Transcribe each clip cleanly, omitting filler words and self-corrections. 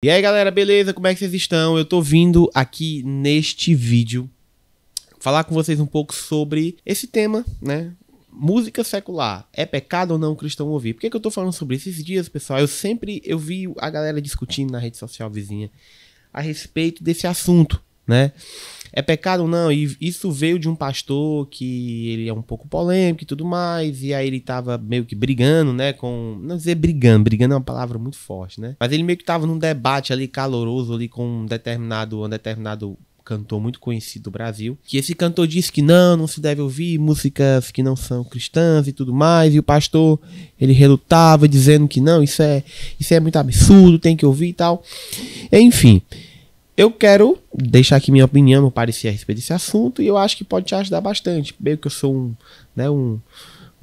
E aí galera, beleza? Como é que vocês estão? Eu tô vindo aqui neste vídeo falar com vocês um pouco sobre esse tema, né? Música secular. É pecado ou não o cristão ouvir? Por que eu tô falando sobre isso? Esses dias, pessoal, eu vi a galera discutindo na rede social vizinha a respeito desse assunto, né? É pecado ou não? E isso veio de um pastor que ele é um pouco polêmico e tudo mais, e aí ele tava meio que brigando, né, não dizer brigando é uma palavra muito forte, né, mas ele meio que tava num debate ali caloroso ali com um determinado cantor muito conhecido do Brasil, que esse cantor disse que não se deve ouvir músicas que não são cristãs e tudo mais, e o pastor, ele relutava dizendo que não, isso é muito absurdo, tem que ouvir e tal, enfim. Eu quero deixar aqui minha opinião, meu parecer a respeito desse assunto, e eu acho que pode te ajudar bastante. Meio que eu sou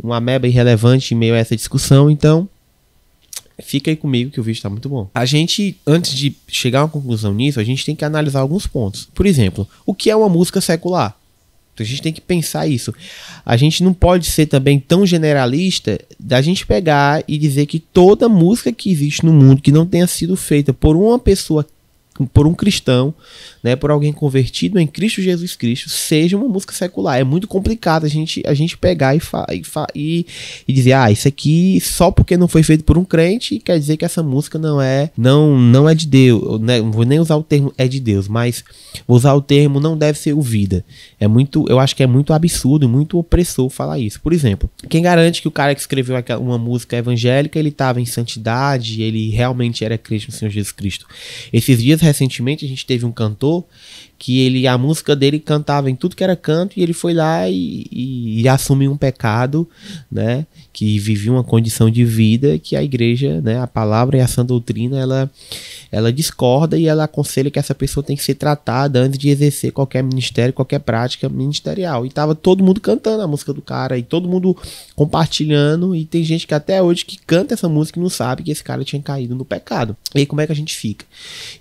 um ameba irrelevante em meio a essa discussão, então fica aí comigo que o vídeo está muito bom. A gente, antes de chegar a uma conclusão nisso, a gente tem que analisar alguns pontos. Por exemplo, o que é uma música secular? Então a gente tem que pensar isso. A gente não pode ser também tão generalista da gente pegar e dizer que toda música que existe no mundo que não tenha sido feita por uma pessoa, por um cristão, né, por alguém convertido em Cristo Jesus Cristo, seja uma música secular. É muito complicado a gente pegar e dizer, isso aqui só porque não foi feito por um crente quer dizer que essa música não é de Deus, né? Não vou nem usar o termo é de Deus, mas vou usar o termo não deve ser ouvida. Eu acho que é muito absurdo e muito opressor falar isso. Por exemplo, quem garante que o cara que escreveu uma música evangélica, ele estava em santidade, ele realmente era crente no Senhor Jesus Cristo? Esses dias, recentemente, a gente teve um cantor que a música dele cantava em tudo que era canto, e ele foi lá e assumiu um pecado, né, que vivia uma condição de vida que a igreja, né, a palavra e a sã doutrina, ela discorda, e ela aconselha que essa pessoa tem que ser tratada antes de exercer qualquer ministério, qualquer prática ministerial. E tava todo mundo cantando a música do cara, e todo mundo compartilhando, e tem gente que até hoje que canta essa música e não sabe que esse cara tinha caído no pecado. E aí como é que a gente fica?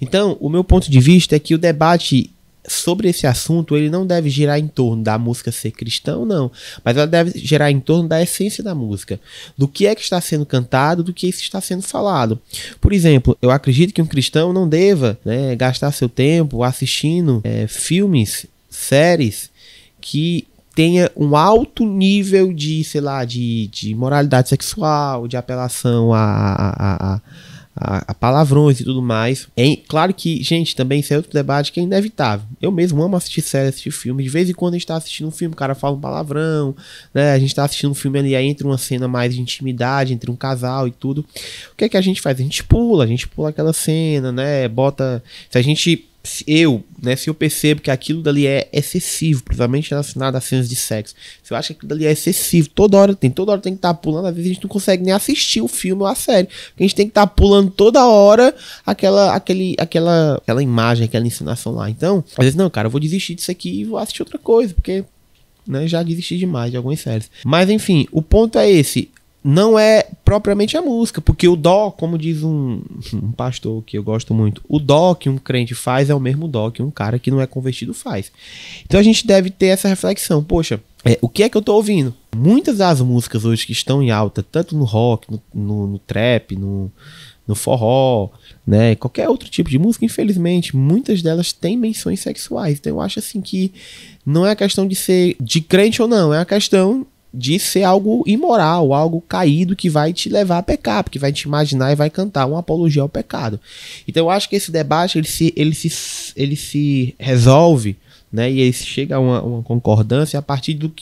Então, o meu ponto de vista é que o debate sobre esse assunto, ele não deve girar em torno da música ser cristã, não, mas ela deve girar em torno da essência da música, do que é que está sendo cantado, do que está sendo falado. Por exemplo, eu acredito que um cristão não deva, né, gastar seu tempo assistindo filmes, séries que tenha um alto nível de, sei lá, de moralidade sexual, de apelação a palavrões e tudo mais. Claro que, gente, também isso é outro debate que é inevitável. Eu mesmo amo assistir séries, assistir filmes. De vez em quando a gente tá assistindo um filme, o cara fala um palavrão, né? A gente tá assistindo um filme ali, aí entra uma cena mais de intimidade entre um casal e tudo. O que é que a gente faz? A gente pula aquela cena, né? Se eu percebo que aquilo dali é excessivo, principalmente relacionado a cenas de sexo, se eu acho que aquilo dali é excessivo, toda hora tem que estar pulando, às vezes a gente não consegue nem assistir o filme ou a série, porque a gente tem que estar pulando toda hora aquela imagem, aquela encenação lá. Então, às vezes, não, cara, eu vou desistir disso aqui e vou assistir outra coisa, porque, né, já desisti demais de algumas séries. Mas, enfim, o ponto é esse. Não é propriamente a música, porque o dó, como diz um pastor que eu gosto muito, o dó que um crente faz é o mesmo dó que um cara que não é convertido faz. Então a gente deve ter essa reflexão, poxa, o que é que eu tô ouvindo? Muitas das músicas hoje que estão em alta, tanto no rock, no trap, no forró, né, qualquer outro tipo de música, infelizmente, muitas delas têm menções sexuais. Então eu acho assim que não é a questão de ser de crente ou não, é a questão de ser algo imoral, algo caído que vai te levar a pecar, porque vai te imaginar e vai cantar uma apologia ao pecado. Então eu acho que esse debate ele se resolve, né, e aí chega a uma concordância a partir do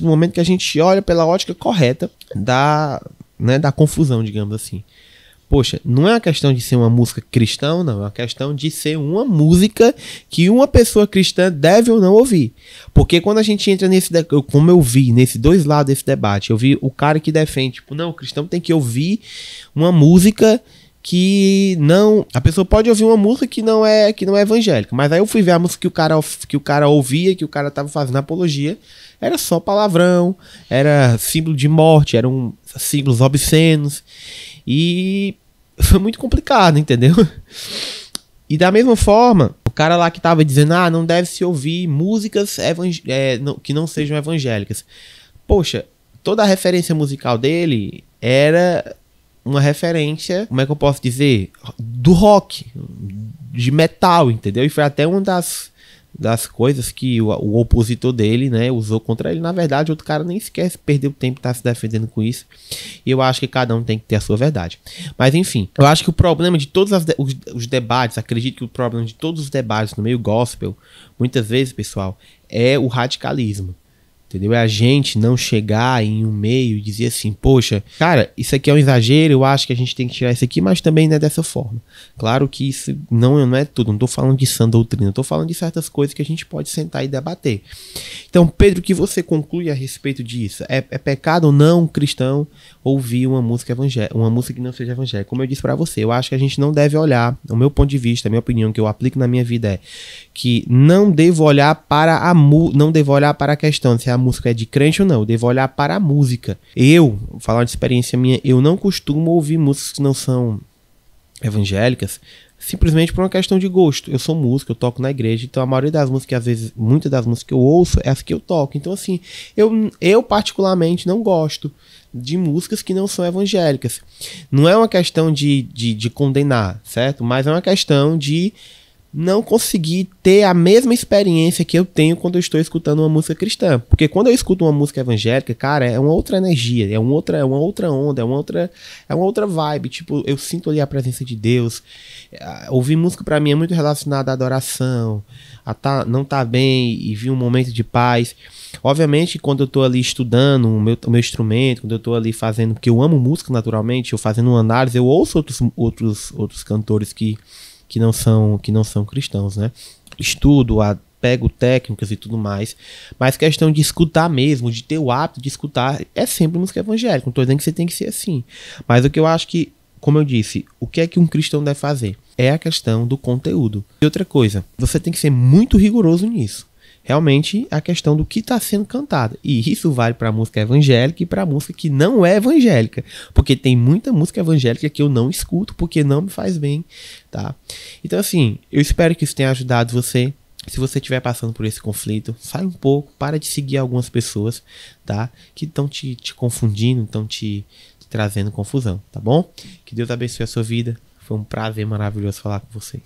momento que a gente olha pela ótica correta da confusão, digamos assim. Poxa, não é uma questão de ser uma música cristã, não. É uma questão de ser uma música que uma pessoa cristã deve ou não ouvir. Porque quando a gente entra como eu vi, nesses dois lados desse debate, eu vi o cara que defende, tipo, não, o cristão tem que ouvir uma música que não... A pessoa pode ouvir uma música que não é evangélica. Mas aí eu fui ver a música que o cara ouvia, que o cara tava fazendo apologia. Era só palavrão, era símbolo de morte, eram símbolos obscenos. E foi muito complicado, entendeu? E da mesma forma, o cara lá que tava dizendo, não deve se ouvir músicas que não sejam evangélicas. Poxa, toda a referência musical dele era uma referência, como é que eu posso dizer? Do rock, de metal, entendeu? E foi até uma das coisas que o opositor dele, né, usou contra ele. Na verdade, outro cara nem sequer perdeu tempo de estar se defendendo com isso. E eu acho que cada um tem que ter a sua verdade. Mas enfim, eu acho que o problema de todos os debates, acredito que o problema de todos os debates no meio gospel, muitas vezes, pessoal, é o radicalismo. Entendeu? É a gente não chegar em um meio e dizer assim, poxa, cara, isso aqui é um exagero, eu acho que a gente tem que tirar isso aqui, mas também não é dessa forma. Claro que isso não é tudo, não estou falando de sã doutrina, estou falando de certas coisas que a gente pode sentar e debater. Então, Pedro, o que você conclui a respeito disso? É pecado ou não cristão ouvir uma música evangélica, uma música que não seja evangélica? Como eu disse para você, eu acho que a gente não deve olhar, o meu ponto de vista, a minha opinião que eu aplico na minha vida é que não devo olhar para a questão se a música é de crente ou não, eu devo olhar para a música. Eu, falando de experiência minha, eu não costumo ouvir músicas que não são evangélicas, simplesmente por uma questão de gosto. Eu sou músico, eu toco na igreja, então a maioria das músicas, às vezes, muitas das músicas que eu ouço é as que eu toco. Então assim, eu particularmente não gosto de músicas que não são evangélicas. Não é uma questão de condenar, certo? Mas é uma questão de não conseguir ter a mesma experiência que eu tenho quando eu estou escutando uma música cristã. Porque quando eu escuto uma música evangélica, cara, é uma outra energia, é uma outra onda, é uma outra vibe. Tipo, eu sinto ali a presença de Deus. Ouvir música pra mim é muito relacionado à adoração, não tá bem e vir um momento de paz. Obviamente, quando eu tô ali estudando o meu instrumento, quando eu tô ali fazendo, porque eu amo música naturalmente, eu fazendo uma análise, eu ouço outros cantores que não são cristãos, né? Estudo, pego técnicas e tudo mais, mas questão de escutar mesmo, de ter o hábito de escutar, é sempre música evangélica. Não tô dizendo que você tem que ser assim, mas o que eu acho que, como eu disse, o que é que um cristão deve fazer? É a questão do conteúdo. E outra coisa, você tem que ser muito rigoroso nisso. Realmente a questão do que está sendo cantado. E isso vale para a música evangélica e para a música que não é evangélica. Porque tem muita música evangélica que eu não escuto porque não me faz bem, tá? Então assim, eu espero que isso tenha ajudado você. Se você estiver passando por esse conflito, sai um pouco, para de seguir algumas pessoas, tá? Que estão te confundindo, estão te trazendo confusão, tá bom? Que Deus abençoe a sua vida. Foi um prazer maravilhoso falar com você.